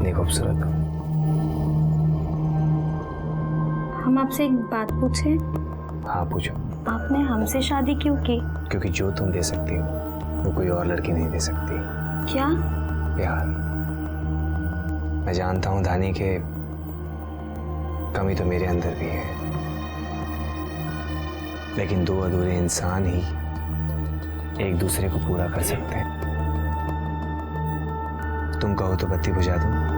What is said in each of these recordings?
कितनी खूबसूरत हो। हम आपसे एक बात पूछें? हाँ पूछो। आपने हमसे शादी क्यों की? क्योंकि जो तुम दे सकती हो वो कोई और लड़की नहीं दे सकती। क्या? प्यार। मैं जानता हूँ धानी के कमी तो मेरे अंदर भी है, लेकिन दो अधूरे इंसान ही एक दूसरे को पूरा कर सकते हैं। तुम कहो तो बत्ती बुझा दूं।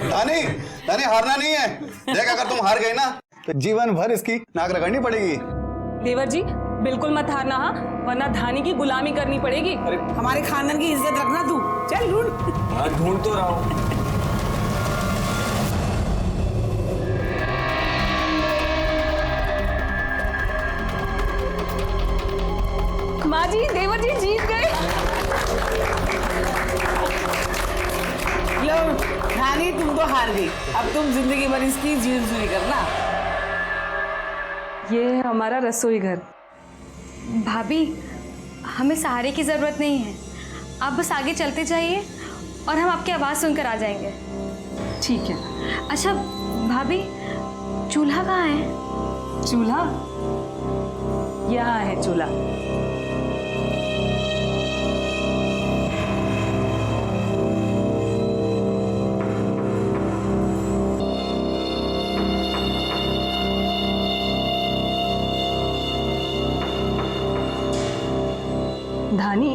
धानी, धानी हारना नहीं है। देख अगर तुम हार गई ना तो जीवन भर इसकी नाक रगड़नी पड़ेगी। देवर जी बिल्कुल मत हारना, हाँ, वरना धानी की गुलामी करनी पड़ेगी। हमारे खानदान की इज्जत रखना तू। चल ढूंढ। हाँ ढूंढ तो रहा हूं। माँ जी, देवर जी जीत गए। लो रानी, तुम तो हार गई। अब तुम जिंदगी भर इसकी जीवन करना। ये है हमारा रसोई घर। भाभी, हमें सहारे की जरूरत नहीं है। आप बस आगे चलते जाइए और हम आपकी आवाज़ सुनकर आ जाएंगे। ठीक है। अच्छा भाभी, चूल्हा कहाँ है? चूल्हा यहाँ है। चूल्हा धानी,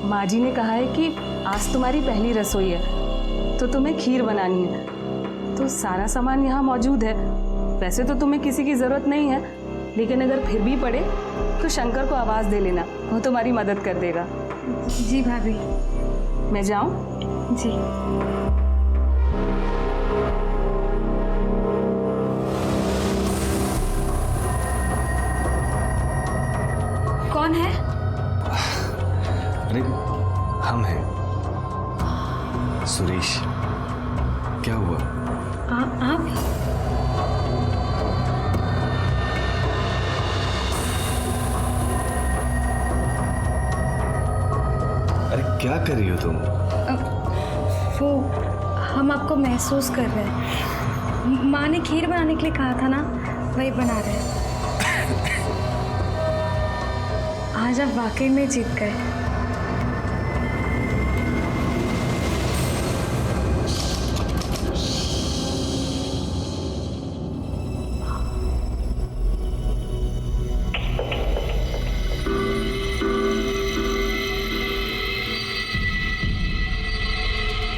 माँ जी ने कहा है कि आज तुम्हारी पहली रसोई है तो तुम्हें खीर बनानी है, तो सारा सामान यहाँ मौजूद है। वैसे तो तुम्हें किसी की ज़रूरत नहीं है, लेकिन अगर फिर भी पड़े तो शंकर को आवाज़ दे लेना, वो तुम्हारी मदद कर देगा। जी भाभी। मैं जाऊँ? जी। कौन है? अरे हम हैं, सुरेश। क्या हुआ? आप? अरे क्या कर रही हो तुम? वो हम आपको महसूस कर रहे हैं। माँ ने खीर बनाने के लिए कहा था ना, वही बना रहे हैं। आज आप वाकई में जीत गए।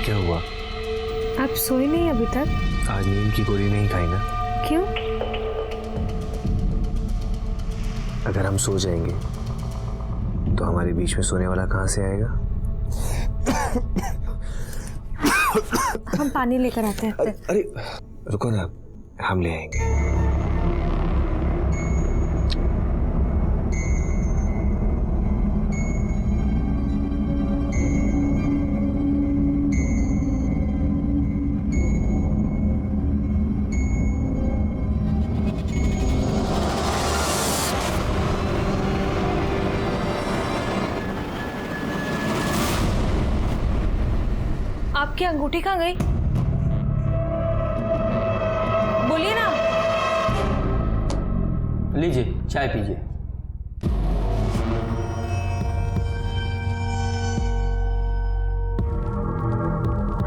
क्या हुआ? आप सोए नहीं अभी तक? आज नींद की गोली नहीं खाई ना? क्यों? अगर हम सो जाएंगे तो हमारे बीच में सोने वाला कहाँ से आएगा? हम पानी लेकर आते हैं। अरे रुको ना, हम ले आएंगे। आपकी अंगूठी कहाँ गई? बोलिए ना। लीजिए चाय पीजिए।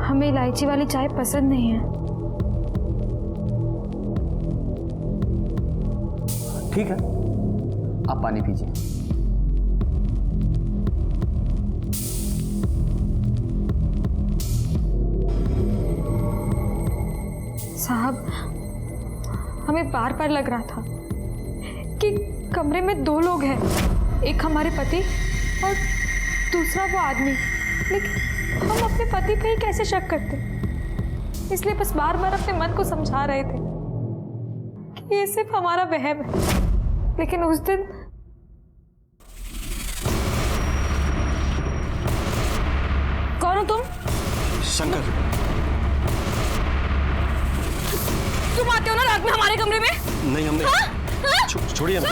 हमें इलायची वाली चाय पसंद नहीं है। ठीक है, आप पानी पीजिए। साहब, हमें बार बार लग रहा था कि कमरे में दो लोग हैं, एक हमारे पति और दूसरा वो आदमी। लेकिन हम अपने पति पे ही कैसे शक करते? इसलिए बस बार बार अपने मन को समझा रहे थे कि ये सिर्फ हमारा वहम है। लेकिन उस दिन कौन हो तुम? शंकर। तुम आते हो ना रात में हमारे कमरे में? नहीं हमने। हाँ? छोड़िए हमें।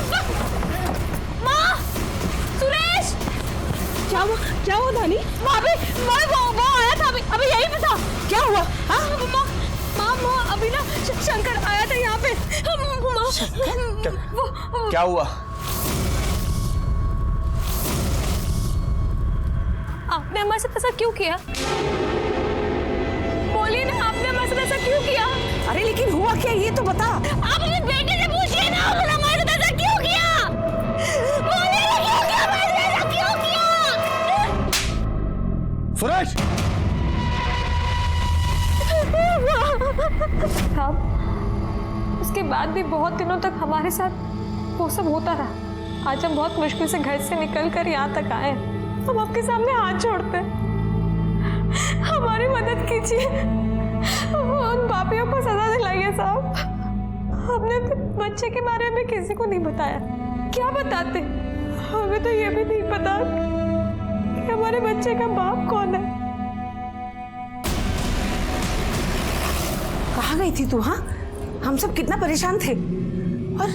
माँ, सुरेश, क्या हुआ धानी? माँ वो आया था अभी यहीं पे था। क्या हुआ? हाँ माँ अभी ना शंकर आया था यहाँ पे। माँ क्या हुआ? आपने हमारे साथ ऐसा क्यों किया? बोलिए ना, आपने हमारे साथ ऐसा क्यों किया? अरे लेकिन हुआ क्या ये तो बता। आप अपने बेटे से पूछिए ना, आपने हमारे साथ ऐसा क्यों किया? बोलिए ना, क्यों किया? हमारे साथ ऐसा क्यों किया? सुरेश, साहब, उसके बाद भी बहुत दिनों तक हमारे साथ वो सब होता रहा। आज हम बहुत मुश्किल से घर से निकल कर यहाँ तक आए। हम आपके सामने हाथ जोड़ते हैं, हमारी मदद कीजिए। उन पापियों को सजा दिलाइए साहब। हमने अपने बच्चे के बारे में किसी को नहीं बताया। क्या बताते? हमें तो ये भी नहीं पता कि हमारे बच्चे का बाप कौन है। कहाँ गई थी तू? हाँ, हम सब कितना परेशान थे। और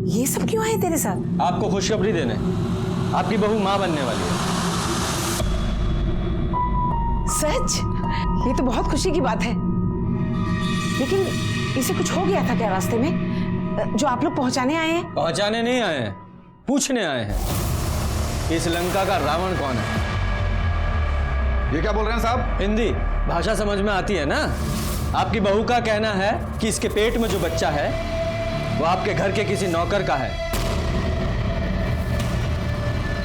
ये सब क्यों आए तेरे साथ? आपको खुशखबरी देने, आपकी बहू माँ बनने वाली है। सच? ये तो बहुत खुशी की बात है। लेकिन इसे कुछ हो गया था क्या रास्ते में जो आप लोग पहुंचाने आए हैं? पहुंचाने नहीं आए हैं, पूछने आए हैं। इस लंका का रावण कौन है? ये क्या बोल रहे हैं साहब? हिंदी भाषा समझ में आती है ना? आपकी बहू का कहना है कि इसके पेट में जो बच्चा है वो आपके घर के किसी नौकर का है,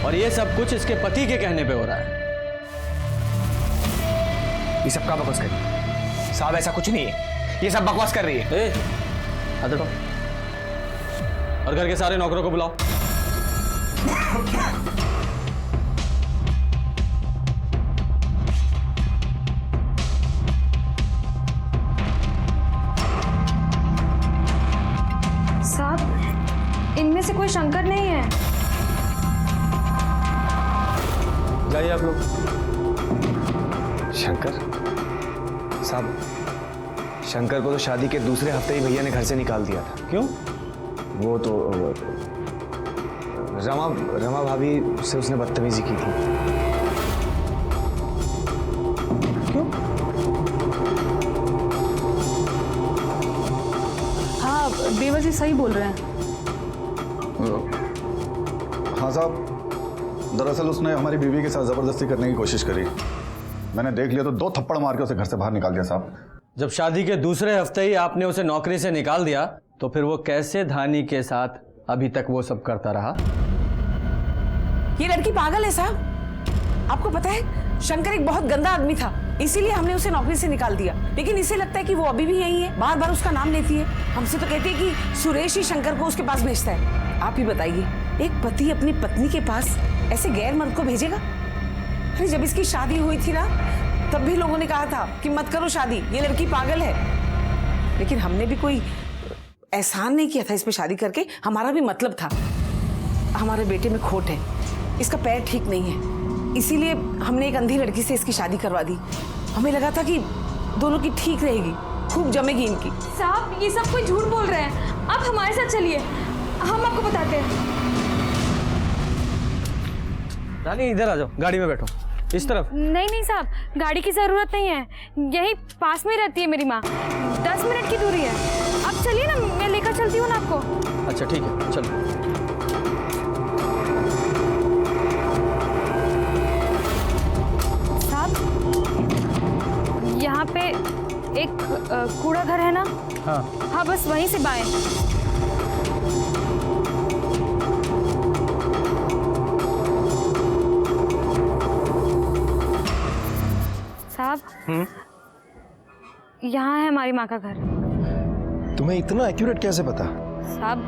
और ये सब कुछ इसके पति के कहने पे हो रहा है। ये सब का बकवास कर रही है? साहब ऐसा कुछ नहीं है, ये सब बकवास कर रही है। हाथ हटाओ और घर के सारे नौकरों को बुलाओ। साहब, इनमें से कोई शंकर नहीं है। जाइए आप लोग। शंकर साहब, शंकर को तो शादी के दूसरे हफ्ते ही भैया ने घर से निकाल दिया था। क्यों? वो तो रमा भाभी से उसने बदतमीजी की थी। क्यों? हाँ, देवर जी सही बोल रहे हैं। हाँ साहब, दरअसल उसने हमारी बीवी के साथ जबरदस्ती करने की कोशिश करी। मैंने देख लिया तो 2 थप्पड़ मार के उसे घर से बाहर निकाल दिया साहब। जब शादी के दूसरे हफ्ते ही आपने उसे नौकरी से निकाल दिया तो फिर वो कैसे धानी के साथ अभी तक वो सब करता रहा? ये लड़की पागल है साहब। आपको पता है शंकर एक बहुत गंदा आदमी था, इसीलिए हमने उसे नौकरी से निकाल दिया। लेकिन इसे लगता है कि वो अभी भी यही है, बार बार उसका नाम लेती है। हमसे तो कहती है कि सुरेश ही शंकर को उसके पास भेजता है। आप ही बताइए, एक पति अपनी पत्नी के पास ऐसे गैर मर्द को भेजेगा? अरे जब इसकी शादी हुई थी ना, तब भी लोगों ने कहा था कि मत करो शादी, ये लड़की पागल है। लेकिन हमने भी कोई एहसान नहीं किया था इस पे शादी करके। हमारा भी मतलब था, हमारे बेटे में खोट है, इसका पैर ठीक नहीं है, इसीलिए हमने एक अंधी लड़की से इसकी शादी करवा दी। हमें लगा था कि दोनों की ठीक रहेगी, खूब जमेगी इनकी। साहब, ये सब कोई झूठ बोल रहे हैं। आप हमारे साथ चलिए, हम आपको बताते हैं। रानी इधर आ जाओ, गाड़ी में बैठो, इस तरफ। नहीं साहब, गाड़ी की जरूरत नहीं है, यही पास में रहती है मेरी माँ, 10 मिनट की दूरी है। आप चलिए ना, मैं लेकर चलती हूँ ना आपको। अच्छा ठीक है, चलो। साहब, यहाँ पे एक कूड़ा घर है ना? हाँ, बस वहीं से बाएं। साहब, यहाँ है हमारी माँ का घर। तुम्हें इतना एक्यूरेट कैसे पता? साहब,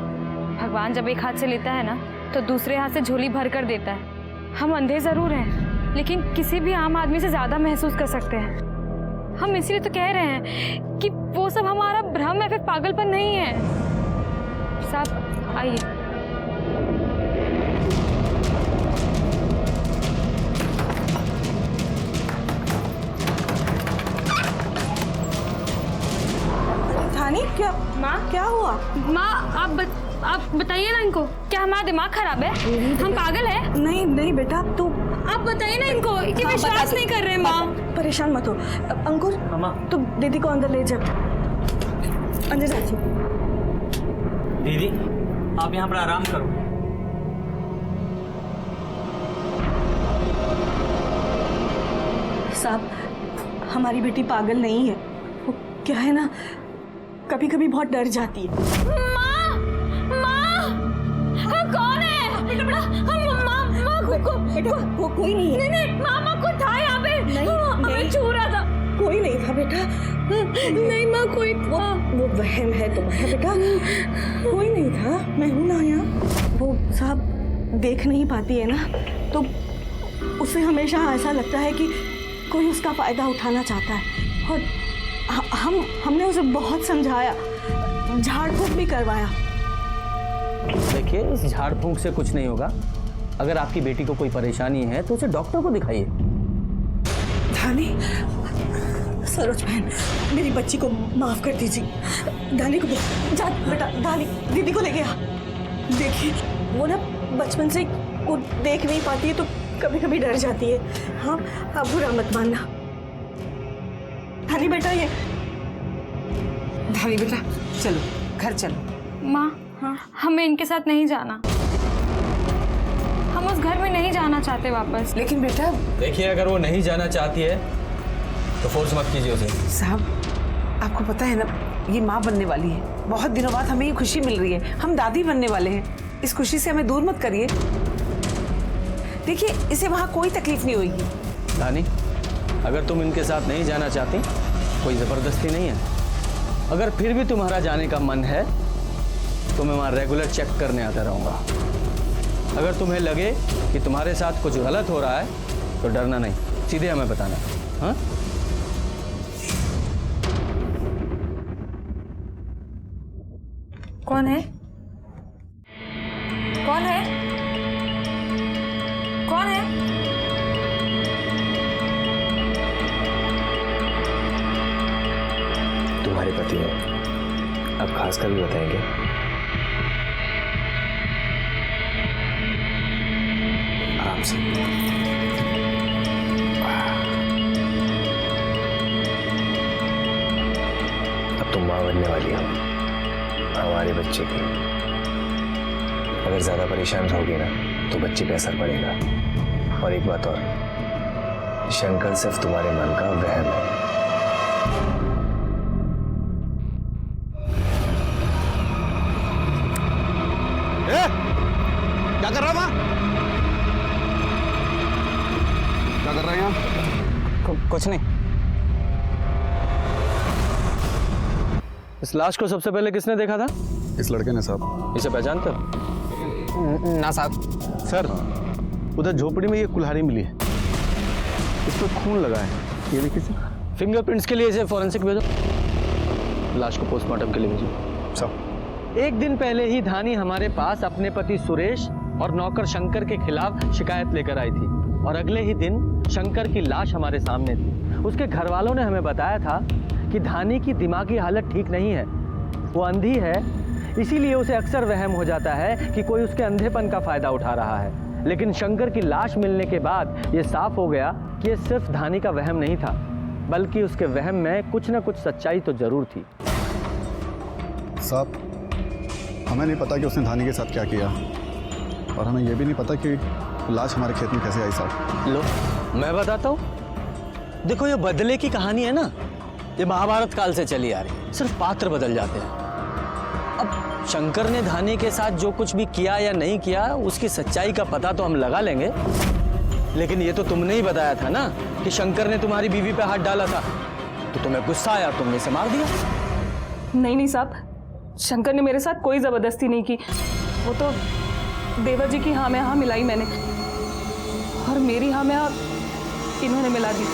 भगवान जब एक हाथ से लेता है ना, तो दूसरे हाथ से झोली भर कर देता है। हम अंधे जरूर हैं, लेकिन किसी भी आम आदमी से ज्यादा महसूस कर सकते हैं। हम इसीलिए तो कह रहे हैं कि वो सब हमारा भ्रम है, फिर पागलपन नहीं है। साहब आइए। धानी क्या माँ क्या हुआ? माँ आप बताइए ना इनको, क्या हमारा दिमाग खराब है? हम पागल हैं? नहीं नहीं बेटा, तू आप बताइए ना इनको, ये विश्वास नहीं कर रहे माँ। परेशान मत हो। अंकुर, तू दीदी को अंदर ले जा। अंदर जाइए। दीदी आप यहाँ पर आराम करो। साहब, हमारी बेटी पागल नहीं है। वो क्या है ना, कभी कभी बहुत डर जाती है। माँ कौन है? बेटा वो कोई नहीं है। नहीं मामा को था यहाँ पे। नहीं छू रहा था। कोई नहीं था बेटा। नहीं माँ कोई था। वो वहम है तुम्हारा बेटा, कोई नहीं था। मैं हूं ना यहाँ। वो साहब देख नहीं पाती है ना, तो उसे हमेशा ऐसा लगता है कि कोई उसका फायदा उठाना चाहता है। और हमने उसे बहुत समझाया, झाड़ फूक भी करवाया। देखिए, इस झाड़ फूंक से कुछ नहीं होगा। अगर आपकी बेटी को कोई परेशानी है तो उसे डॉक्टर को दिखाइए। धानी, सरोज बहन, मेरी बच्ची को माफ कर दीजिए। धानी को जा बेटा, धानी दीदी को ले गया। देखिए वो ना बचपन से वो देख नहीं पाती है, तो कभी कभी डर जाती है। हाँ, आप बुरा मत मानना। धानी बेटा, ये धानी बेटा चलो घर चलो। माँ हमें इनके साथ नहीं जाना, हम उस घर में नहीं जाना चाहते वापस। लेकिन बेटा, देखिए, अगर वो नहीं जाना चाहती है तो फोर्स मत कीजिए उसे। साहब आपको पता है ना, ये माँ बनने वाली है। बहुत दिनों बाद हमें ये खुशी मिल रही है, हम दादी बनने वाले हैं। इस खुशी से हमें दूर मत करिए। देखिए, इसे वहाँ कोई तकलीफ नहीं होगी। धानी, अगर तुम इनके साथ नहीं जाना चाहती, कोई जबरदस्ती नहीं है। अगर फिर भी तुम्हारा जाने का मन है तो मैं वहाँ रेगुलर चेक करने आता रहूँगा। अगर तुम्हें लगे कि तुम्हारे साथ कुछ गलत हो रहा है तो डरना नहीं, सीधे हमें बताना। हाँ? कौन है? कौन है? कौन है? तुम्हारे पति हैं, अब खासकर भी बताएंगे। आराम से। अब तुम माँ बनने वाली हो हमारे बच्चे की। अगर ज्यादा परेशान रहोगे ना तो बच्चे पे असर पड़ेगा। और एक बात और, शंकर सिर्फ तुम्हारे मन का वहम है। क्या कर रहा है? क्या कर रहे हैं आप? कुछ नहीं। इस लाश को सबसे पहले किसने देखा था? इस लड़के ने साहब। इसे पहचानते हो? ना साहब। सर, उधर झोपड़ी में ये कुल्हाड़ी मिली है, इस पर खून लगा है। ये देखिए सर। फिंगरप्रिंट्स के लिए इसे फॉरेंसिक भेजो, लाश को पोस्टमार्टम के लिए भेजो। साहब, एक दिन पहले ही धानी हमारे पास अपने पति सुरेश और नौकर शंकर के खिलाफ शिकायत लेकर आई थी, और अगले ही दिन शंकर की लाश हमारे सामने थी। उसके घर वालों ने हमें बताया था कि धानी की दिमागी हालत ठीक नहीं है, वो अंधी है, इसीलिए उसे अक्सर वहम हो जाता है कि कोई उसके अंधेपन का फायदा उठा रहा है। लेकिन शंकर की लाश मिलने के बाद ये साफ हो गया कि ये सिर्फ धानी का वहम नहीं था, बल्कि उसके वहम में कुछ न कुछ सच्चाई तो जरूर थी। साहब, हमें नहीं पता कि उसने धानी के साथ क्या किया, और हमें यह भी नहीं पता कि लाश हमारे खेत में कैसे आई। साहब लो, मैं बताता हूँ। देखो, ये बदले की कहानी है ना, ये महाभारत काल से चली आ रही। सिर्फ पात्र बदल जाते हैं। अब शंकर ने धानी के साथ जो कुछ भी किया या नहीं किया, उसकी सच्चाई का पता तो हम लगा लेंगे। लेकिन ये तो तुमने ही बताया था ना कि शंकर ने तुम्हारी बीवी पे हाथ डाला था, तो तुम्हें गुस्सा आया, तुमने इसे मार दिया। नहीं साहब, शंकर ने मेरे साथ कोई जबरदस्ती नहीं की। वो तो देवर जी की हाँ में हाँ मिलाई मैंने, और मेरी हाँ में हाँ इन्होंने मिला दी।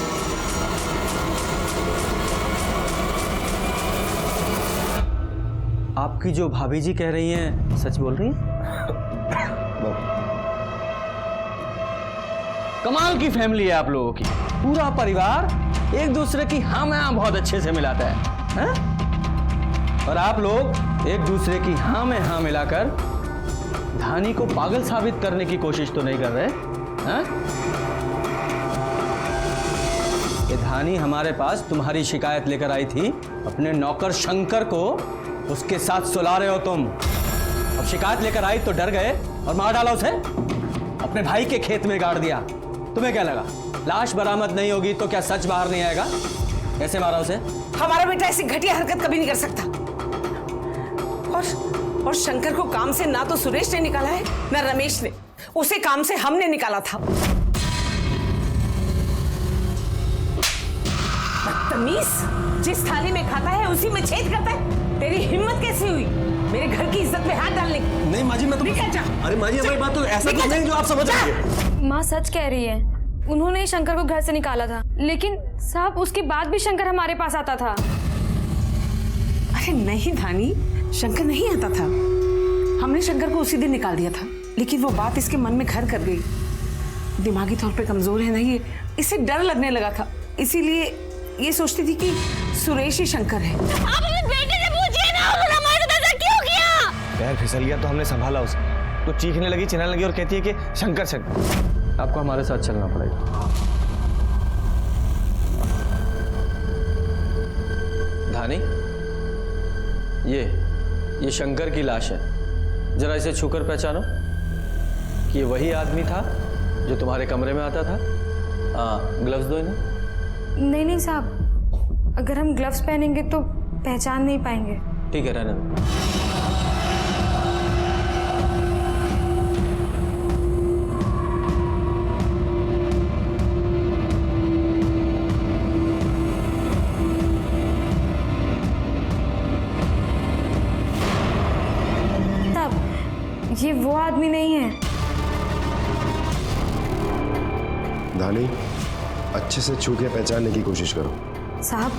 आपकी जो भाभी जी कह रही हैं सच बोल रही हैं? कमाल की फैमिली है आप लोगों की, पूरा परिवार एक दूसरे की हाँ में हाँ बहुत अच्छे से मिलाता है, हैं? और आप लोग एक दूसरे की हाँ में हाँ मिलाकर धानी को पागल साबित करने की कोशिश तो नहीं कर रहे हैं? ये धानी हमारे पास तुम्हारी शिकायत लेकर आई थी, अपने नौकर शंकर को उसके साथ सुला रहे हो तुम। अब शिकायत लेकर आई तो डर गए और मार डाला उसे, अपने भाई के खेत में गाड़ दिया। तुम्हें क्या लगा लाश बरामद नहीं होगी तो क्या सच बाहर नहीं आएगा? कैसे मारा उसे? हमारा बेटा ऐसी घटिया हरकत कभी नहीं कर सकता। और शंकर को काम से ना तो सुरेश ने निकाला है ना रमेश ने, उसे काम से हमने निकाला था। बदतमीज, जिस थाली में खाता है उसी में छेद करता है। तेरी हिम्मत कैसी हुई मेरे घर की इज्जत में हाथ डालने की? नहीं माँ जी, मैं तो निकल जा। अरे माँ जी, हमारी बात तो ऐसा तो नहीं जो आप समझ रही है। माँ सच कह रही है, उन्होंने शंकर को घर से निकाला था, लेकिन साहब उसके बाद भी शंकर हमारे पास आता था। अरे नहीं धानी, शंकर नहीं आता था। हमने शंकर को उसी दिन निकाल दिया था, लेकिन वो बात इसके मन में घर कर गई। दिमागी तौर पे कमजोर है ना ये, इसे डर लगने लगा था, इसीलिए ये सोचती थी कि सुरेश ही शंकर है। आप अपने बेटे से पूछिए ना, उन्होंने हमारे साथ ऐसा क्यों किया? पैर फिसल गया तो हमने संभाला उसे, तो चीखने लगी, चिल्लाने लगी और कहती है कि शंकर शंकर। आपको हमारे साथ चलना पड़ेगा। धानी, ये शंकर की लाश है, जरा इसे छूकर पहचानो कि ये वही आदमी था जो तुम्हारे कमरे में आता था। ग्लव्स दो इन्हें। नहीं साहब, अगर हम ग्लव्स पहनेंगे तो पहचान नहीं पाएंगे। ठीक है, रहने दो। ये वो आदमी नहीं है। धानी, अच्छे से छू के पहचानने की कोशिश करो। साहब,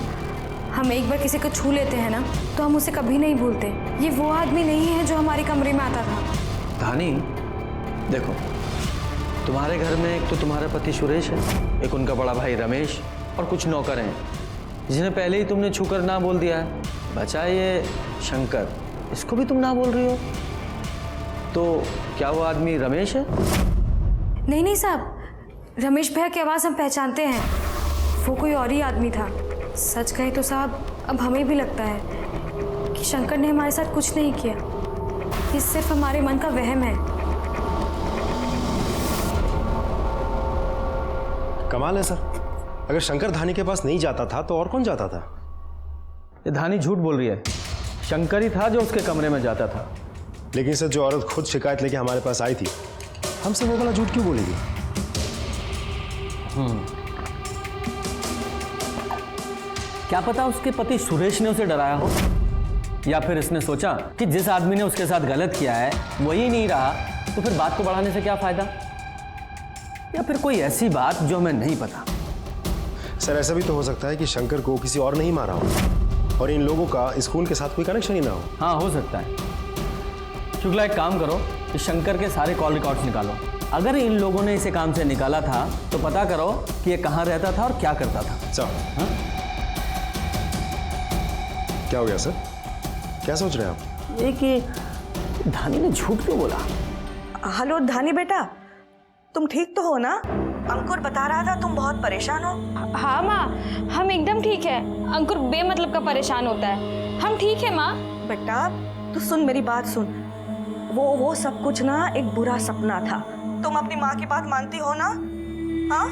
हम एक बार किसी को छू लेते हैं ना तो हम उसे कभी नहीं भूलते। ये वो आदमी नहीं है जो हमारे कमरे में आता था। धानी, देखो, तुम्हारे घर में एक तो तुम्हारा पति सुरेश है, एक उनका बड़ा भाई रमेश और कुछ नौकर हैं जिन्हें पहले ही तुमने छूकर ना बोल दिया है। बचा ये शंकर, इसको भी तुम ना बोल रही हो, तो क्या वो आदमी रमेश है? नहीं साहब, रमेश भैया की आवाज़ हम पहचानते हैं, वो कोई और ही आदमी था। सच कहे तो साहब, अब हमें भी लगता है कि शंकर ने हमारे साथ कुछ नहीं किया, ये सिर्फ हमारे मन का वहम है। कमाल है सर, अगर शंकर धानी के पास नहीं जाता था तो और कौन जाता था? ये धानी झूठ बोल रही है, शंकर ही था जो उसके कमरे में जाता था। लेकिन सर, जो औरत खुद शिकायत लेके हमारे पास आई थी, हमसे वो वाला झूठ क्यों बोलेगी? क्या पता उसके पति सुरेश ने उसे डराया हो, या फिर इसने सोचा कि जिस आदमी ने उसके साथ गलत किया है वही नहीं रहा, तो फिर बात को बढ़ाने से क्या फायदा, या फिर कोई ऐसी बात जो हमें नहीं पता। सर, ऐसा भी तो हो सकता है कि शंकर को किसी और ने ही मारा हो और इन लोगों का इस खून के साथ कोई कनेक्शन ही ना हो। हाँ, हो सकता है। शुक्ला, एक काम करो कि शंकर के सारे कॉल रिकॉर्ड्स निकालो। अगर इन लोगों ने इसे काम से निकाला था तो पता करो कि ये कहाँ रहता था और क्या करता था। सर, हाँ? क्या हो गया सर? क्या सोच रहे हैं आप? ये कि धानी ने झूठ क्यों बोला? हेलो धानी बेटा, तुम ठीक तो हो ना? अंकुर बता रहा था तुम बहुत परेशान हो। हाँ माँ, हम एकदम ठीक है। अंकुर बेमतलब का परेशान होता है, हम ठीक है माँ। बेटा तू सुन, मेरी बात सुन, वो सब कुछ ना एक बुरा सपना था। तुम अपनी माँ की बात मानती हो ना? हाँ,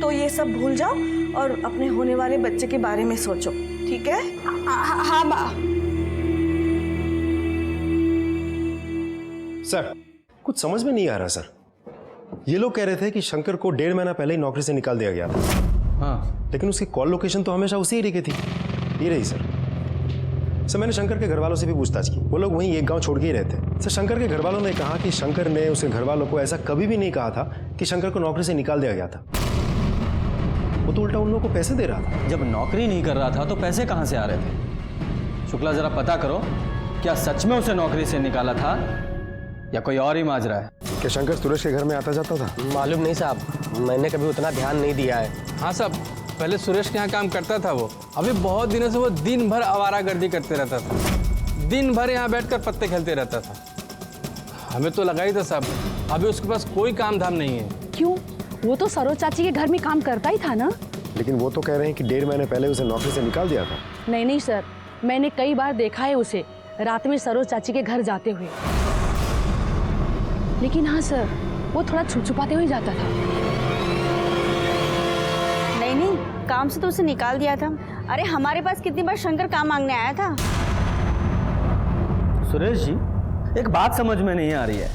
तो ये सब भूल जाओ और अपने होने वाले बच्चे के बारे में सोचो, ठीक है? हाँ माँ। सर, कुछ समझ में नहीं आ रहा सर। ये लोग कह रहे थे कि शंकर को 1.5 महीना पहले ही नौकरी से निकाल दिया गया था। हाँ, लेकिन उसकी कॉल लोकेशन तो हमेशा उसी एरिया की थी। ये रही सर। सर, मैंने शंकर के घर वालों से भी पूछताछ की, वो लोग वहीं एक गांव छोड़ के ही रहते। सर, शंकर के घर वालों ने कहा कि शंकर ने उसके घर वालों को ऐसा कभी भी नहीं कहा था कि शंकर को नौकरी से निकाल दिया गया था। वो तो उल्टा उन लोगों को पैसे दे रहा था। जब नौकरी नहीं कर रहा था तो पैसे कहाँ से आ रहे थे? शुक्ला, जरा पता करो, क्या सच में उसे नौकरी से निकाला था या कोई और ही माजरा है? क्या शंकर सुरेश के घर में आता जाता था? मालूम नहीं साहब, मैंने कभी उतना ध्यान नहीं दिया है। हाँ साहब, पहले सुरेश के यहाँ काम करता था वो। अभी बहुत दिनों से वो दिन भर आवारागर्दी करते रहता था, दिन भर यहाँ बैठकर पत्ते खेलते रहता था। हमें तो लगा ही था साहब, अभी उसके पास कोई काम धाम नहीं है। क्यों? वो तो सरोज चाची के घर में काम करता ही था ना। लेकिन वो तो कह रहे हैं कि 1.5 महीने पहले उसे नौकरी से निकाल दिया था। नहीं नहीं सर, मैंने कई बार देखा है उसे रात में सरोज चाची के घर जाते हुए। लेकिन हाँ सर, वो थोड़ा छुपछुपाते हुए जाता था। नहीं नहीं, काम से तो उसे निकाल दिया था। अरे हमारे पास कितनी बार शंकर काम मांगने आया था। सुरेश जी, एक बात समझ में नहीं आ रही है।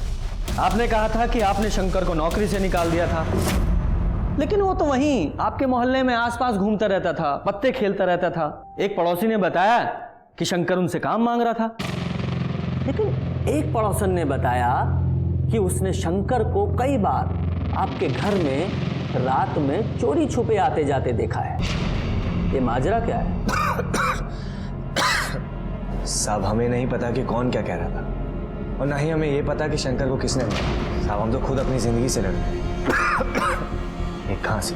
आपने कहा था कि आपने शंकर को नौकरी से निकाल दिया था, लेकिन वो तो वहीं आपके मोहल्ले में आसपास घूमता रहता था, पत्ते खेलता रहता था। एक पड़ोसी ने बताया कि शंकर उनसे काम मांग रहा था, लेकिन एक पड़ोसन ने बताया कि उसने शंकर को कई बार आपके घर में रात में चोरी छुपे आते जाते देखा है। ये माजरा क्या है? साहब, हमें नहीं पता कि कौन क्या कह रहा था, और ना ही हमें ये पता कि शंकर को किसने मारा। साहब, हम तो खुद अपनी जिंदगी से लड़ रहे हैं। एक खांसी,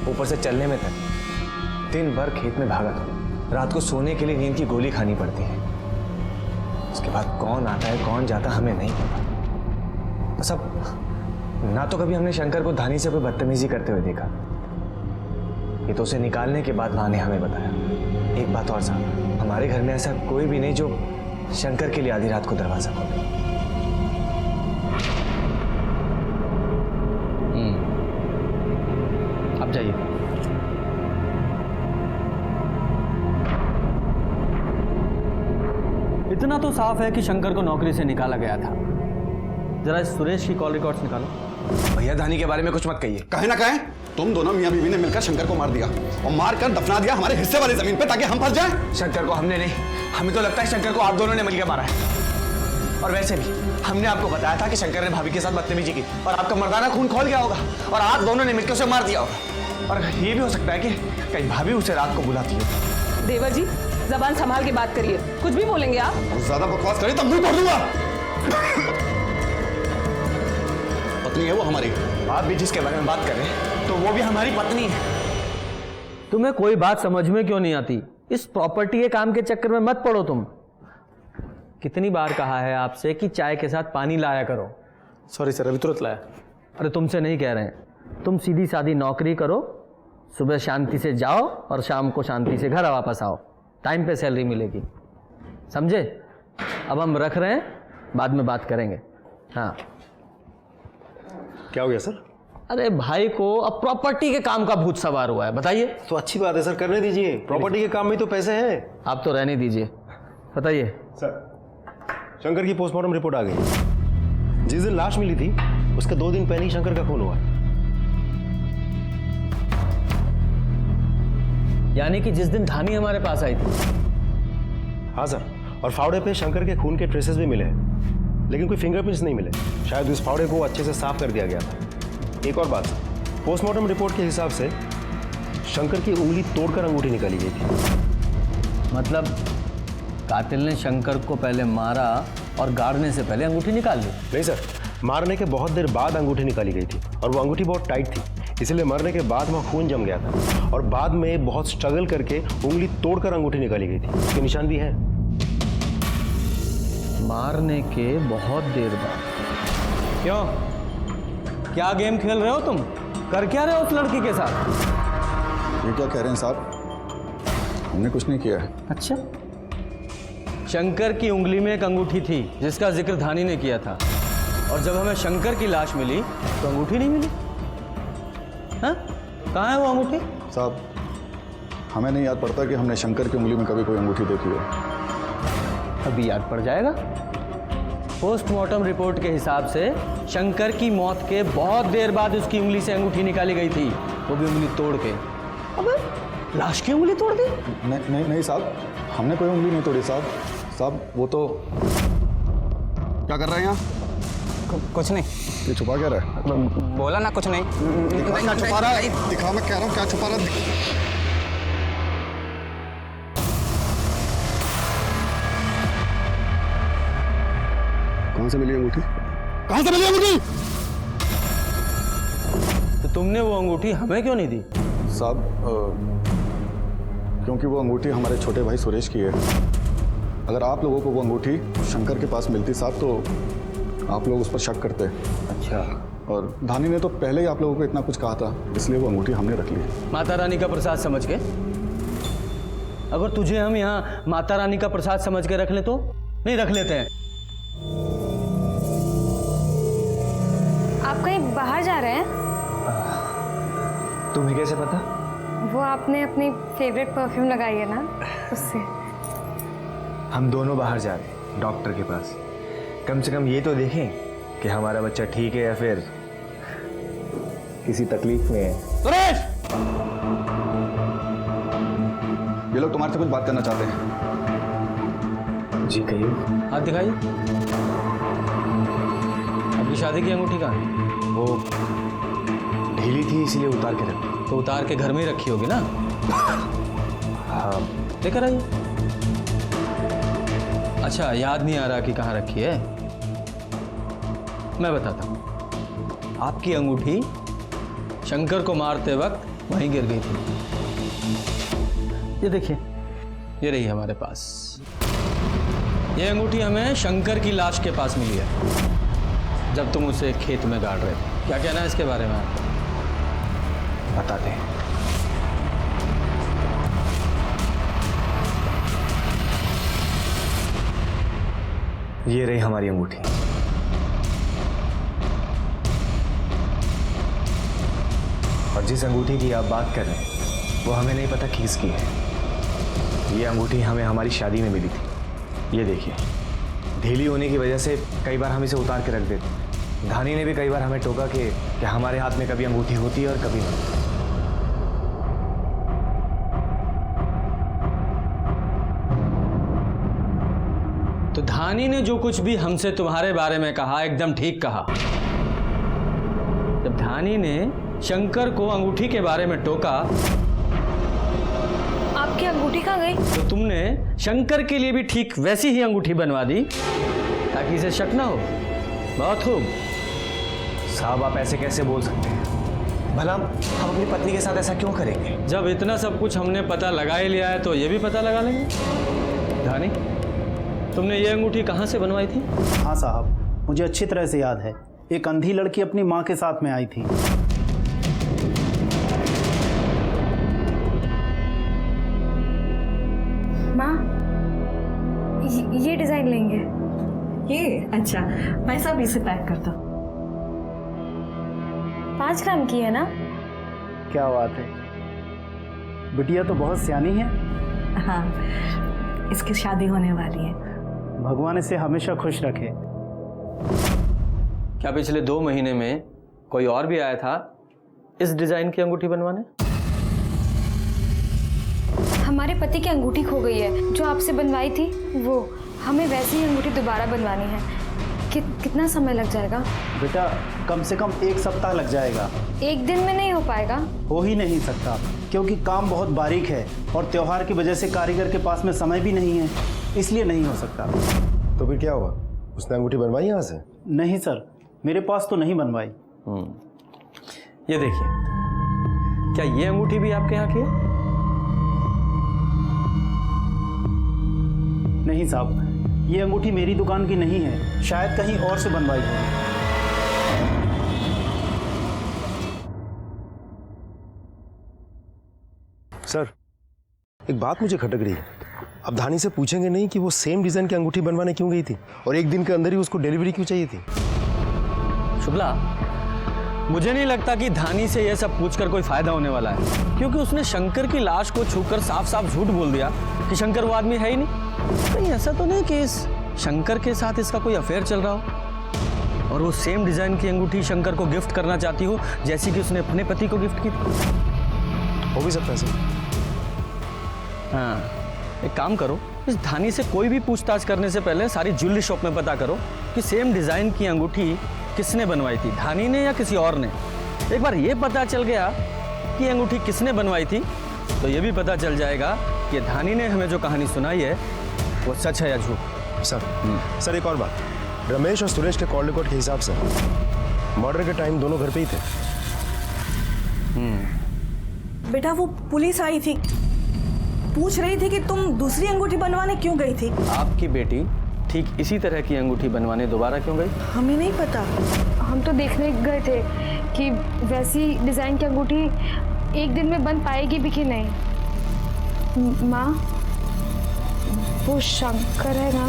ऊपर से चलने में थक, दिन भर खेत में भागा था, रात को सोने के लिए नींद की गोली खानी पड़ती है। उसके बाद कौन आता है कौन जाता हमें नहीं पता। बस अब ना तो कभी हमने शंकर को धानी से कोई बदतमीजी करते हुए देखा, ये तो उसे निकालने के बाद माँ ने हमें बताया। एक बात और साहब, हमारे घर में ऐसा कोई भी नहीं जो शंकर के लिए आधी रात को दरवाजा खोले। अब जाइए। इतना तो साफ है कि शंकर को नौकरी से निकाला गया था। जरा इस सुरेश की कॉल रिकॉर्ड्स निकालो। भैया, धानी के बारे में कुछ मत कहिए। कहे ना कहे, तुम दोनों मियां बीवी ने मिलकर शंकर को मार दिया और मार कर दफना दिया हमारे हिस्से वाली जमीन पे, ताकि हम फंस जाएं। शंकर को हमने नहीं, हमें तो लगता है शंकर को आप दोनों ने मिलकर मारा है। और वैसे भी हमने आपको बताया था कि शंकर ने भाभी के साथ बदतमीजी की और आपका मर्दाना खून खोल गया होगा और आप दोनों ने मिलकर उसे मार दिया होगा। और ये भी हो सकता है कि कहीं भाभी उसे रात को बुलाती हो। देवर जी, जबान संभाल के बात करिए, कुछ भी बोलेंगे आप। ज्यादा बकवास करें तो मुंह तोड़ दूंगा। पत्नी है वो हमारी। आप भी जिसके बारे में बात कर रहे हैं तो वो भी हमारी पत्नी है। तुम्हें कोई बात समझ में क्यों नहीं आती? इस प्रॉपर्टी के काम के चक्कर में मत पड़ो तुम। कितनी बार कहा है आपसे कि चाय के साथ पानी लाया करो। सॉरी सर, अभी तुरंत लाया। अरे तुमसे नहीं कह रहे हैं, तुम सीधी सादी नौकरी करो, सुबह शांति से जाओ और शाम को शांति से घर वापस आओ, टाइम पे सैलरी मिलेगी, समझे? अब हम रख रहे हैं, बाद में बात करेंगे। हाँ, क्या हो गया सर? अरे भाई को अब प्रॉपर्टी के काम का भूत सवार हुआ है। बताइए। तो अच्छी बात है सर, करने दीजिए, प्रॉपर्टी के काम में तो पैसे हैं। आप तो रहने दीजिए। बताइए सर। शंकर की पोस्टमार्टम रिपोर्ट आ गई। जिस दिन लाश मिली थी उसके 2 दिन पहले ही शंकर का खून हुआ। यानी कि जिस दिन धानी हमारे पास आई थी। हाँ सर, और फावड़े पे शंकर के खून के ट्रेसेस भी मिले हैं, लेकिन कोई फिंगरप्रिंट्स नहीं मिले। शायद उस फावड़े को अच्छे से साफ कर दिया गया था। एक और बात, पोस्टमार्टम रिपोर्ट के हिसाब से शंकर की उंगली तोड़कर अंगूठी निकाली गई थी। मतलब कातिल ने शंकर को पहले मारा और गाड़ने से पहले अंगूठी निकाल ली? नहीं सर, मारने के बहुत देर बाद अंगूठी निकाली गई थी और वो अंगूठी बहुत टाइट थी, इसलिए मरने के बाद वहाँ खून जम गया था और बाद में बहुत स्ट्रगल करके उंगली तोड़कर अंगूठी निकाली गई थी। उसके निशान भी है। मारने के बहुत देर बाद? क्यों, क्या गेम खेल रहे हो तुम? कर क्या रहे हो उस लड़की के साथ? ये क्या कह रहे हैं साहब? हमने कुछ नहीं किया है। अच्छा, शंकर की उंगली में एक अंगूठी थी जिसका जिक्र धानी ने किया था, और जब हमें शंकर की लाश मिली तो अंगूठी नहीं मिली। हाँ, कहाँ है वो अंगूठी? साहब, हमें नहीं याद पड़ता कि हमने शंकर की उंगली में कभी कोई अंगूठी देखी हो। अभी याद पड़ जाएगा। पोस्टमार्टम रिपोर्ट के हिसाब से शंकर की मौत के बहुत देर बाद उसकी उंगली से अंगूठी निकाली गई थी, वो भी उंगली तोड़ के। अबे, लाश की उंगली तोड़ दी? नहीं साहब, हमने कोई उंगली नहीं तोड़ी साहब। साहब, वो तो क्या कर रहे हैं यहाँ? कुछ नहीं। ये छुपा क्या रहा है? बोला ना कुछ नहीं। दिखा क्या छुपा रहा है? दिखा, मैं कह रहा हूँ क्या छुपा रहा है? कहाँ से मिली अंगूठी? कहाँ से मिली अंगूठी? तो तुमने वो अंगूठी हमें क्यों नहीं दी? साहब क्योंकि वो अंगूठी हमारे छोटे भाई सुरेश की है। अगर आप लोगों को वो अंगूठी शंकर के पास मिलती साहब तो आप लोग उस पर शक करते। अच्छा। और धानी ने तो पहले ही आप लोगों को इतना कुछ कहा था, इसलिए वो अंगूठी हमने रख ली। माता रानी का प्रसाद समझ के? अगर तुझे हम यहाँ माता रानी का प्रसाद समझ के रख ले तो नहीं रख लेते हैं। आप कहीं बाहर जा रहे हैं? तुम्हें कैसे पता? वो आपने अपनी फेवरेट परफ्यूम लगाई है ना, उससे। हम दोनों बाहर जा रहे हैं डॉक्टर के पास। कम से कम ये तो देखें कि हमारा बच्चा ठीक है या फिर किसी तकलीफ में है। सुरेश! ये लोग तुम्हारे से कुछ बात करना चाहते हैं। जी कहिए। हाथ दिखाइए। आपकी शादी की अंगूठी कहाँ है? वो ढीली थी इसीलिए उतार के रखी। तो उतार के घर में ही रखी होगी ना? हाँ। लेकर आइए। अच्छा, याद नहीं आ रहा कि कहाँ रखी है? मैं बताता हूँ। आपकी अंगूठी शंकर को मारते वक्त वहीं गिर गई थी। ये देखिए, ये रही हमारे पास। ये अंगूठी हमें शंकर की लाश के पास मिली है जब तुम उसे खेत में गाड़ रहे थे। क्या कहना है इसके बारे में आपको? बता दें। ये रही हमारी अंगूठी। और जिस अंगूठी की आप बात कर रहे हैं वो हमें नहीं पता किसकी है। ये अंगूठी हमें हमारी शादी में मिली थी। ये देखिए, ढीली होने की वजह से कई बार हम इसे उतार के रख देते। धानी ने भी कई बार हमें टोका कि हमारे हाथ में कभी अंगूठी होती है और कभी नहीं। तो धानी ने जो कुछ भी हमसे तुम्हारे बारे में कहा एकदम ठीक कहा। जब धानी ने शंकर को अंगूठी के बारे में टोका, आपकी अंगूठी कहाँ गई? तो तुमने शंकर के लिए भी ठीक वैसी ही अंगूठी बनवा दी ताकि इसे शक ना हो। बहुत खूब। साहब आप ऐसे कैसे बोल सकते हैं? भला हम अपनी पत्नी के साथ ऐसा क्यों करेंगे? जब इतना सब कुछ हमने पता लगा ही लिया है तो ये भी पता लगा लेंगे। धानी, तुमने ये अंगूठी कहाँ से बनवाई थी? हाँ साहब, मुझे अच्छी तरह से याद है। एक अंधी लड़की अपनी माँ के साथ में आई थी। माँ, ये डिजाइन लेंगे। ये अच्छा, मैं सब इसे पैक करता हूँ। 5 ग्राम की है ना? क्या बात है, बिटिया तो बहुत सियानी है। हाँ, इसकी शादी होने वाली है। भगवान इसे हमेशा खुश रखे। क्या पिछले 2 महीने में कोई और भी आया था इस डिजाइन की अंगूठी बनवाने? हमारे पति की अंगूठी खो गई है जो आपसे बनवाई थी, वो हमें वैसी ही अंगूठी दोबारा बनवानी है। कितना समय लग जाएगा? बेटा कम से कम 1 सप्ताह लग जाएगा। 1 दिन में नहीं हो पाएगा? हो ही नहीं सकता, क्योंकि काम बहुत बारीक है और त्योहार की वजह से कारीगर के पास में समय भी नहीं है, इसलिए नहीं हो सकता। तो फिर क्या हुआ? उसने अंगूठी बनवाई यहाँ से? नहीं सर, मेरे पास तो नहीं बनवाई। ये देखिए, क्या ये अंगूठी भी आपके यहाँ की है? नहीं साहब, ये अंगूठी मेरी दुकान की नहीं है, शायद कहीं और से बनवाई हो। सर, एक बात मुझे खटक रही है। अब धानी से पूछेंगे नहीं कि वो सेम डिजाइन की अंगूठी बनवाने क्यों गई थी और 1 दिन के अंदर ही उसको डिलीवरी क्यों चाहिए थी? शुक्ला, मुझे नहीं लगता कि धानी से यह सब पूछकर कोई फायदा होने वाला है, क्योंकि उसने शंकर की लाश को छूकर साफ साफ झूठ बोल दिया कि शंकर वो आदमी है ही नहीं। कहीं ऐसा तो नहीं कि इस शंकर के साथ इसका कोई अफेयर चल रहा हो और वो सेम डिजाइन की अंगूठी शंकर को गिफ्ट करना चाहती हो जैसी कि उसने अपने पति को गिफ्ट की थी। हो भी सकता है सर। हाँ, एक काम करो, इस धानी से कोई भी पूछताछ करने से पहले सारी ज्वेलरी शॉप में पता करो कि सेम डिजाइन की अंगूठी किसने बनवाई थी, धानी ने या किसी और ने। एक बार ये पता चल गया कि अंगूठी किसने बनवाई थी तो ये भी पता चल जाएगा कि धानी ने हमें जो कहानी सुनाई है वो सच है या झूठ। सर एक और बात, रमेश और सुरेश के कॉल रिकॉर्ड के हिसाब से मर्डर के टाइम दोनों घर पे ही थे। बेटा वो पुलिस आई थी, पूछ रही थी कि तुम दूसरी अंगूठी बनवाने क्यों गई थी। आपकी बेटी ठीक इसी तरह की अंगूठी बनवाने दोबारा क्यों गई? हमें नहीं पता। हम तो देखने गए थे कि वैसी डिज़ाइन की अंगूठी एक दिन में बन पाएगी भी कि नहीं। माँ, वो शंकर है ना?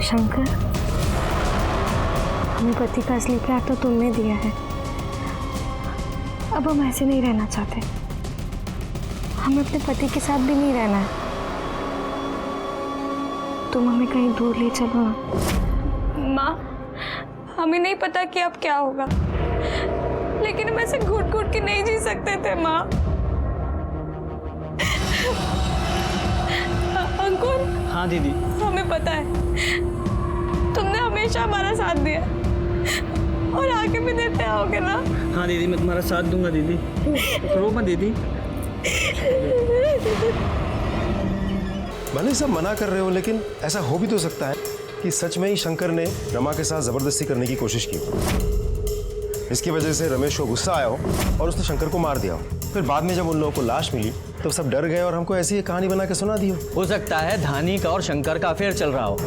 शंकर, हमें पति का असली प्यार तो तुमने दिया है, अब हम ऐसे नहीं रहना चाहते। हमें अपने पति के साथ भी नहीं रहना है। तुम हमें कहीं दूर ले चलो ना। माँ, हमें नहीं पता कि अब क्या होगा, लेकिन हम ऐसे घुट घुट के नहीं जी सकते थे माँ। अंकुर। हाँ दीदी। हमें पता है तुमने हमेशा हमारा साथ दिया और आगे भी देते आओगे ना। हाँ दीदी, मैं तुम्हारा साथ दूंगा दीदी, रो मत दीदी। भले सब मना कर रहे हो, लेकिन ऐसा हो भी तो सकता है कि सच में ही शंकर ने रमा के साथ जबरदस्ती करने की कोशिश की। इसकी वजह से रमेश को गुस्सा आया हो और उसने शंकर को मार दिया हो। फिर बाद में जब उन लोगों को लाश मिली तो सब डर गए और हमको ऐसी ही कहानी बना के सुना दी हो सकता है धानी का और शंकर का अफेयर चल रहा हो।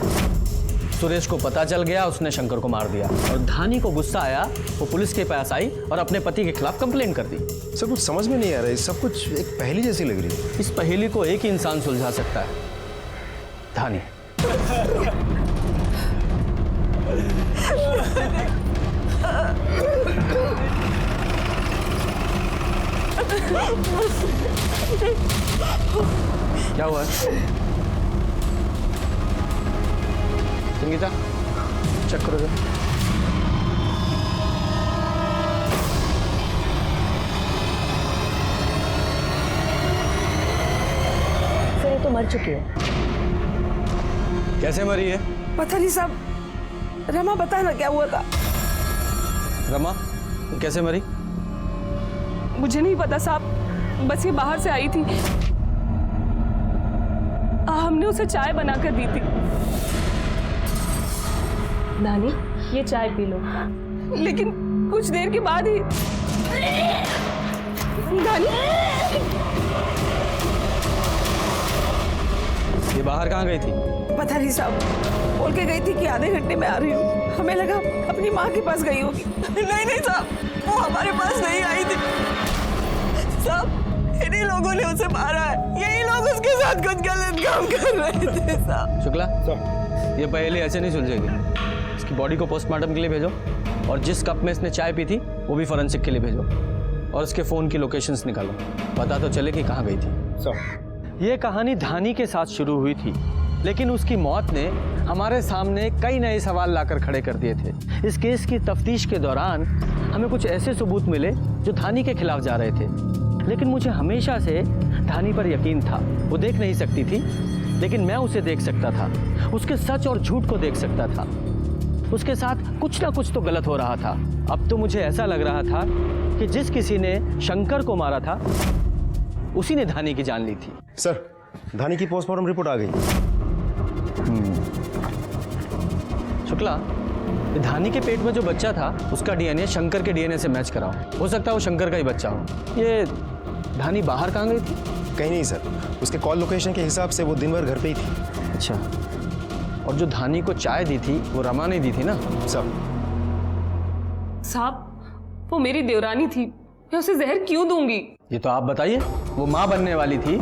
सुरेश को पता चल गया, उसने शंकर को मार दिया और धानी को गुस्सा आया, वो पुलिस के पास आई और अपने पति के खिलाफ कंप्लेंट कर दी। सब कुछ समझ में नहीं आ रहा है, सब कुछ एक पहेली जैसी लग रही है। इस पहेली को एक ही इंसान सुलझा सकता है, धानी। क्या हुआ संगीता? चेक करो जरा। सर ये तो मर चुकी है। कैसे मरी है? पता नहीं साहब, रमा बता ना क्या हुआ था। रमा कैसे मरी? मुझे नहीं पता साहब, बस ये बाहर से आई थी, हमने उसे चाय बनाकर दी थी। नानी, ये चाय पी लो। लेकिन कुछ देर के बाद ही नानी, ये बाहर कहाँ गई थी? पता नहीं साहब, बोल के गई थी कि आधे घंटे में आ रही हूँ। हमें लगा अपनी माँ के पास गई होगी। नहीं नहीं साहब, वो हमारे पास नहीं आई थी साहब, इन्हीं लोगों ने उसे मारा है। यही लोग उसके साथ कुछ गलत काम कर रहे थे साहब। शुक्ला, ये पहेली ऐसे नहीं सुलझेगी। इसकी बॉडी को पोस्टमार्टम के लिए भेजो और जिस कप में इसने चाय पी थी वो भी फॉरेंसिक के लिए भेजो और इसके फोन की लोकेशंस निकालो, पता तो चले कि कहाँ गई थी। ये कहानी धानी के साथ शुरू हुई थी, लेकिन उसकी मौत ने हमारे सामने कई नए सवाल लाकर खड़े कर दिए थे। इस केस की तफ्तीश के दौरान हमें कुछ ऐसे सबूत मिले जो धानी के खिलाफ जा रहे थे, लेकिन मुझे हमेशा से धानी पर यकीन था। वो देख नहीं सकती थी, लेकिन मैं उसे देख सकता था, उसके सच और झूठ को देख सकता था। उसके साथ कुछ ना कुछ तो गलत हो रहा था। अब तो मुझे ऐसा लग रहा था कि जिस किसी ने शंकर को मारा था उसी ने धानी की जान ली थी। सर, धानी की पोस्टमार्टम रिपोर्ट आ गई। शुक्ला, धानी के पेट में जो बच्चा था उसका डीएनए शंकर के डीएनए से मैच कराओ। हो सकता है वो शंकर का ही बच्चा हो। ये धानी बाहर कहाँ गई थी? कहीं नहीं सर, उसके कॉल लोकेशन के हिसाब से वो दिन भर घर पे ही थी। अच्छा, और जो धानी को चाय दी थी वो रमा ने दी थी ना? साहब, वो मेरी देवरानी थी, मैं उसे जहर क्यों दूंगी? ये तो आप बताइए। वो माँ बनने वाली थी,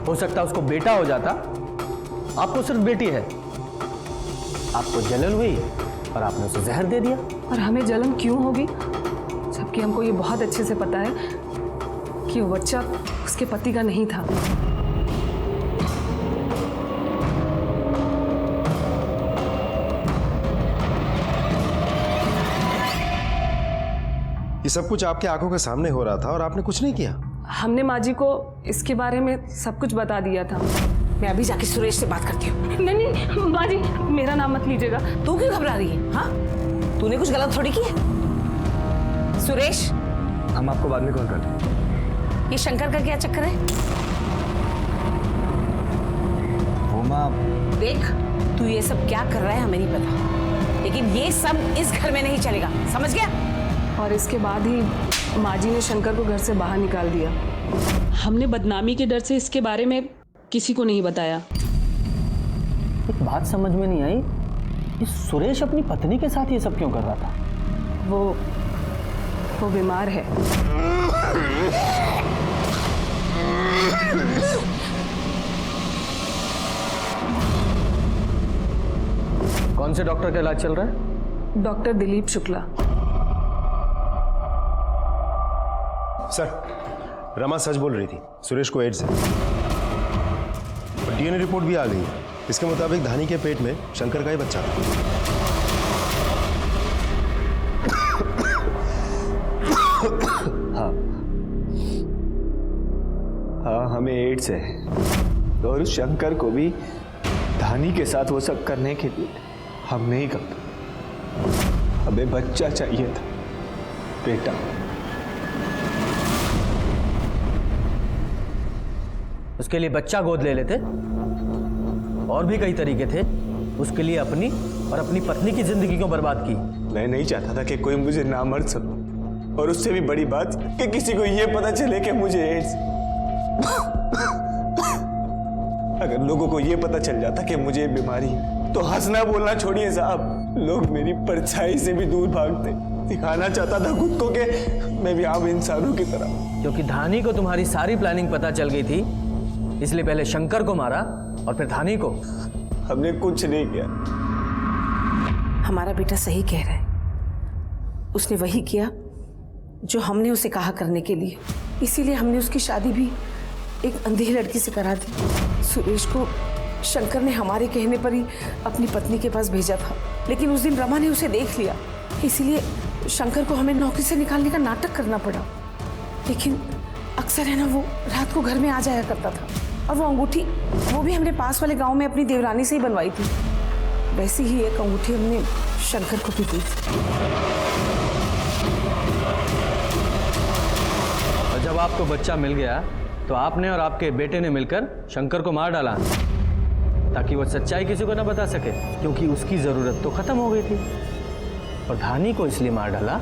हो सकता है उसको बेटा हो जाता। आपको सिर्फ बेटी है, आपको जलन हुई और आपने उसे जहर दे दिया। और हमें जलन क्यों होगी, जबकि हमको ये बहुत अच्छे से पता है कि वो बच्चा उसके पति का नहीं था। ये सब कुछ आपके आंखों के सामने हो रहा था और आपने कुछ नहीं किया। हमने माँ जी को इसके बारे में सब कुछ बता दिया था। मैं अभी जाके सुरेश से बात करती हूँ। नहीं नहीं माँ जी, मेरा नाम मत लीजिएगा। तू क्यों घबरा रही है? हाँ, तूने कुछ गलत थोड़ी की है। सुरेश, हम आपको बाद में कॉल करते हैं। ये शंकर का क्या चक्कर है? वो माँ, देख, तू ये सब क्या कर रहा है हमें नहीं पता, लेकिन ये सब इस घर में नहीं चलेगा, समझ गया? और इसके बाद ही माँ जी ने शंकर को घर से बाहर निकाल दिया। हमने बदनामी के डर से इसके बारे में किसी को नहीं बताया। एक बात समझ में नहीं आई, ये सुरेश अपनी पत्नी के साथ ये सब क्यों कर रहा था? वो बीमार है। कौन से डॉक्टर का इलाज चल रहा है? डॉक्टर दिलीप शुक्ला। सर, रमा सच बोल रही थी, सुरेश को एड्स है। और डीएनए रिपोर्ट भी आ गई है। इसके मुताबिक धानी के पेट में शंकर का ही बच्चा था। हाँ, हमें एड्स है और उस शंकर को भी धानी के साथ वो सब करने के लिए हम नहीं करते। हमें बच्चा चाहिए था, बेटा। उसके लिए बच्चा गोद ले लेते। और भी कई तरीके थे, उसके लिए अपनी और अपनी पत्नी की जिंदगी को बर्बाद की। मैं नहीं चाहता था कि कोई मुझे नामर्द समझे, और उससे भी बड़ी बात कि किसी को ये पता चले कि मुझे एड्स। अगर लोगों को ये पता चल जाता कि मुझे बीमारी है, तो हंसना बोलना छोड़िए साहब, लोग मेरी परछाई से भी दूर भागते। दिखाना चाहता था खुद को कि मैं भी आम इंसानों की तरह। क्योंकि धानी को तुम्हारी सारी प्लानिंग पता चल गई थी, इसलिए पहले शंकर को मारा और फिर धानी को। हमने कुछ नहीं किया। हमारा बेटा सही कह रहा है, उसने वही किया जो हमने उसे कहा करने के लिए। इसीलिए हमने उसकी शादी भी एक अंधी लड़की से करा दी। सुरेश को शंकर ने हमारे कहने पर ही अपनी पत्नी के पास भेजा था, लेकिन उस दिन रमा ने उसे देख लिया, इसीलिए शंकर को हमें नौकरी से निकालने का नाटक करना पड़ा। लेकिन अक्सर है ना, वो रात को घर में आ जाया करता था, और वो अंगूठी वो भी हमने पास वाले गांव में अपनी देवरानी से ही बनवाई थी। वैसी ही एक अंगूठी हमने शंकर को भी दी थी। और जब आपको बच्चा मिल गया तो आपने और आपके बेटे ने मिलकर शंकर को मार डाला, ताकि वो सच्चाई किसी को ना बता सके, क्योंकि उसकी जरूरत तो खत्म हो गई थी। और धानी को इसलिए मार डाला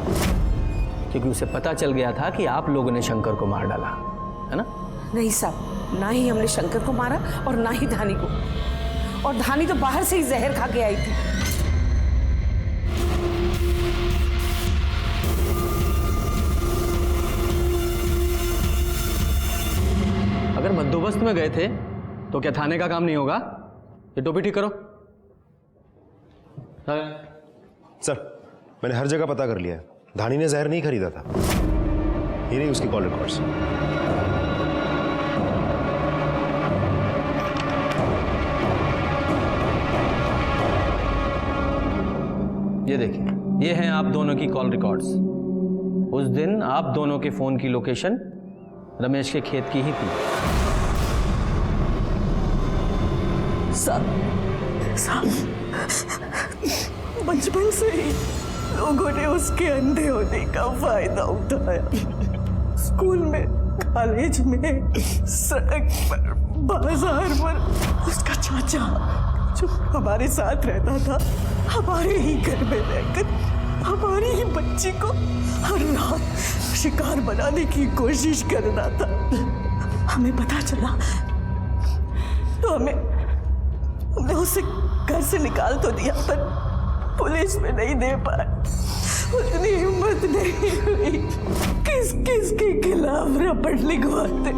क्योंकि उसे पता चल गया था कि आप लोगों ने शंकर को मार डाला, है ना? नहीं साहब, ना ही हमने शंकर को मारा और ना ही धानी को। और धानी तो बाहर से ही जहर खा के आई थी। अगर बंदोबस्त में गए थे तो क्या थाने का काम नहीं होगा? ये टोपी ठीक करो। सर, मैंने हर जगह पता कर लिया है, धानी ने जहर नहीं खरीदा था। ये रही उसकी कॉल रिकॉर्ड्स। ये देखिए, ये हैं आप दोनों की कॉल रिकॉर्ड्स। उस दिन आप दोनों के फोन की लोकेशन रमेश के खेत की ही थी। बचपन से ही लोगों ने उसके अंधे होने का फायदा उठाया। स्कूल में, कॉलेज में, सड़क पर, बाजार पर उसका चाचा जो हमारे साथ रहता था, हमारे ही घर में रहकर हमारी ही बच्ची को हर रात शिकार बनाने की कोशिश कर रहा था। हमें पता चला तो हमने उसे घर से निकाल तो दिया, पर पुलिस में नहीं दे पाए। उतनी हिम्मत नहीं हुई किस किस के खिलाफ रपट लिखवाते।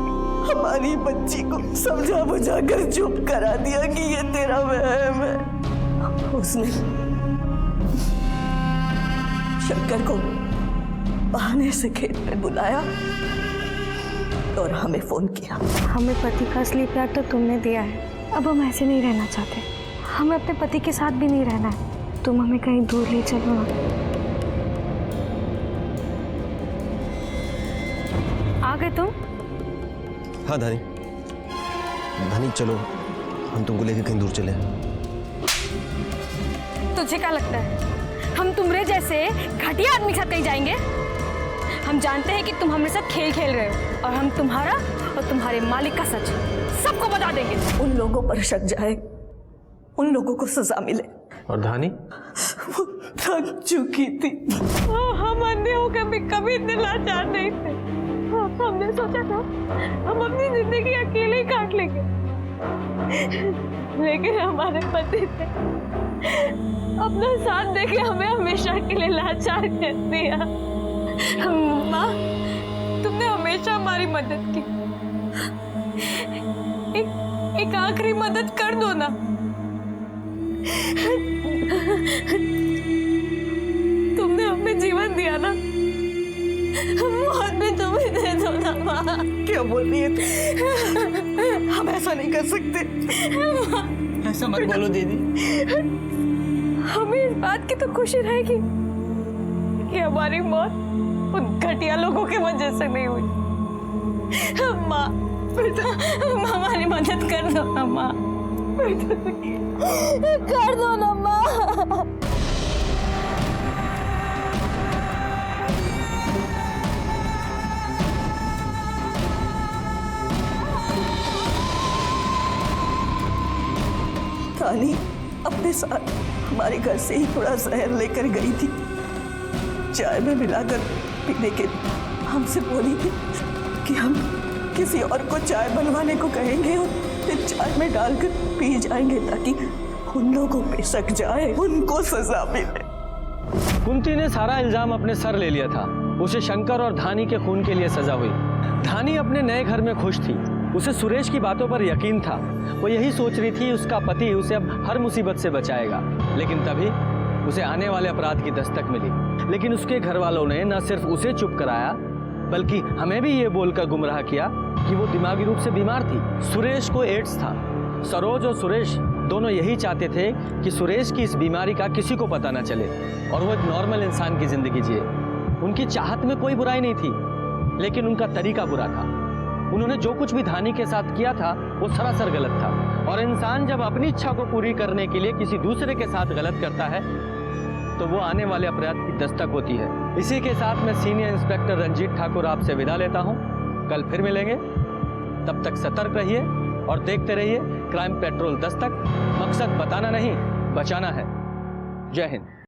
हमारी बच्ची को समझा बुझा कर चुप करा दिया कि ये तेरा वहम है। उसने शंकर को बहाने से खेत में बुलाया और हमें फोन किया। हमें पति का असली प्यार तो तुमने दिया है, अब हम ऐसे नहीं रहना चाहते। हमें अपने पति के साथ भी नहीं रहना है। तुम हमें कहीं दूर ले चलो ना। आ गए तुम? हाँ धानी, चलो हम तुमको लेके कहीं दूर चले। तुझे क्या लगता है हम तुम्हारे जैसे घटिया आदमी के साथ कहीं जाएंगे? हम जानते हैं कि तुम हमारे साथ खेल खेल रहे हो और हम तुम्हारा और तुम्हारे मालिक का सच सबको बता देंगे। उन लोगों पर शक जाए, उन लोगों को सजा मिले। और धानी? वो थक चुकी थी। हम अन्य होकर भी कभी इतने लाचार नहीं थे। हमने सोचा था हम अपनी जिंदगी अकेले ही काट लेंगे, लेकिन हमारे पति ने अपना साथ देके हमें हमेशा के लिए लाचार कर दिया। माँ, तुमने हमेशा हमारी मदद की, एक आखिरी मदद कर दो ना। तुमने हमें जीवन दिया ना, मौत भी तुम्हें दे दो ना माँ। क्या बोल रही है तू? हम ऐसा नहीं कर सकते। ऐसा मत बोलो दीदी। हमें इस बात की तो खुशी रहेगी कि हमारी मौत उन घटिया लोगों की वजह से नहीं हुई। माँ, हमारी मदद कर दो ना माँ, कर दो ना माँ। रानी अपने साथ हमारे घर से ही थोड़ा जहर लेकर गई थी, चाय में मिलाकर पीने के लिए। हमसे बोली थी कि हम किसी और को चाय बनवाने को कहेंगे और फिर चाय में डालकर पी जाएंगे ताकि उन लोगों पे शक जाए, उनको सजा मिले। कुंती ने सारा इल्जाम अपने सर ले लिया था। उसे शंकर और धानी के खून के लिए सजा हुई। धानी अपने नए घर में खुश थी। उसे सुरेश की बातों पर यकीन था। वो यही सोच रही थी उसका पति उसे अब हर मुसीबत से बचाएगा। लेकिन तभी उसे आने वाले अपराध की दस्तक मिली। लेकिन उसके घर वालों ने न सिर्फ उसे चुप कराया बल्कि हमें भी ये बोलकर गुमराह किया कि वो दिमागी रूप से बीमार थी। सुरेश को एड्स था। सरोज और सुरेश दोनों यही चाहते थे कि सुरेश की इस बीमारी का किसी को पता न चले और वो एक नॉर्मल इंसान की जिंदगी जिए। उनकी चाहत में कोई बुराई नहीं थी, लेकिन उनका तरीका बुरा था। उन्होंने जो कुछ भी धानी के साथ किया था वो सरासर गलत था। और इंसान जब अपनी इच्छा को पूरी करने के लिए किसी दूसरे के साथ गलत करता है तो वो आने वाले अपराध की दस्तक होती है। इसी के साथ मैं सीनियर इंस्पेक्टर रंजीत ठाकुर आपसे विदा लेता हूँ। कल फिर मिलेंगे, तब तक सतर्क रहिए और देखते रहिए क्राइम पेट्रोल दस्तक। मकसद बताना नहीं, बचाना है। जय हिंद।